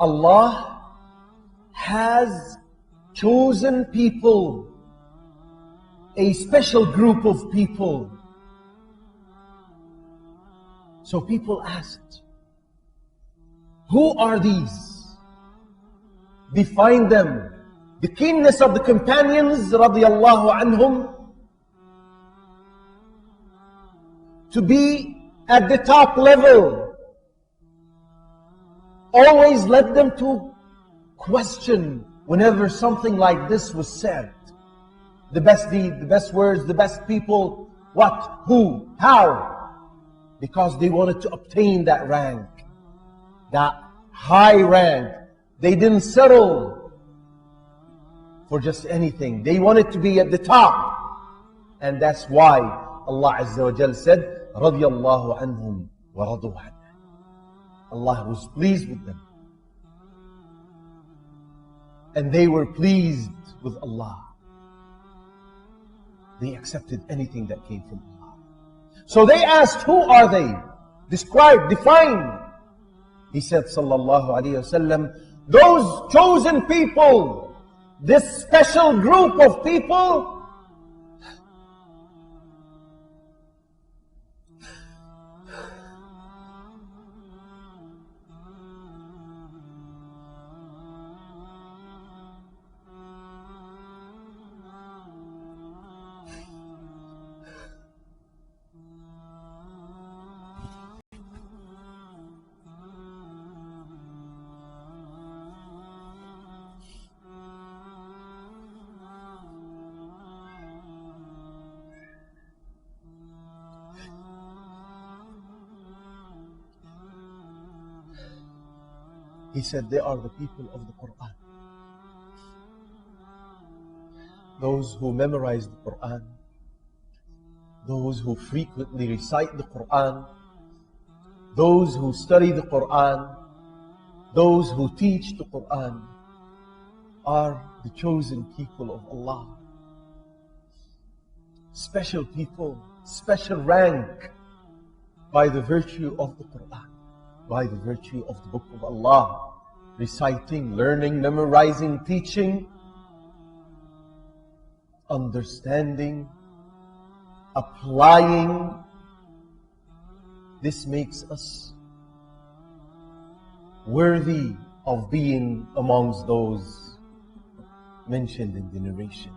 Allah has chosen people, a special group of people. So people asked, who are these? Define them. The keenness of the companions radiallahu anhum to be at the top level always led them to question whenever something like this was said. The best deed, the best words, the best people, what, who, how? Because they wanted to obtain that rank, that high rank. They didn't settle for just anything. They wanted to be at the top. And that's why Allah Azza wa Jal said, رَضِيَ اللَّهُ عَنْهُمْ وَرَضُوا عَنْهُ. Allah was pleased with them. And they were pleased with Allah. They accepted anything that came from Allah. So they asked, who are they? Describe, define. He said, sallallahu alayhi wasallam, those chosen people, this special group of people, he said, they are the people of the Quran. Those who memorize the Quran, those who frequently recite the Quran, those who study the Quran, those who teach the Quran are the chosen people of Allah. Special people, special rank by the virtue of the Quran, by the virtue of the Book of Allah. Reciting, learning, memorizing, teaching, understanding, applying. This makes us worthy of being amongst those mentioned in the narration.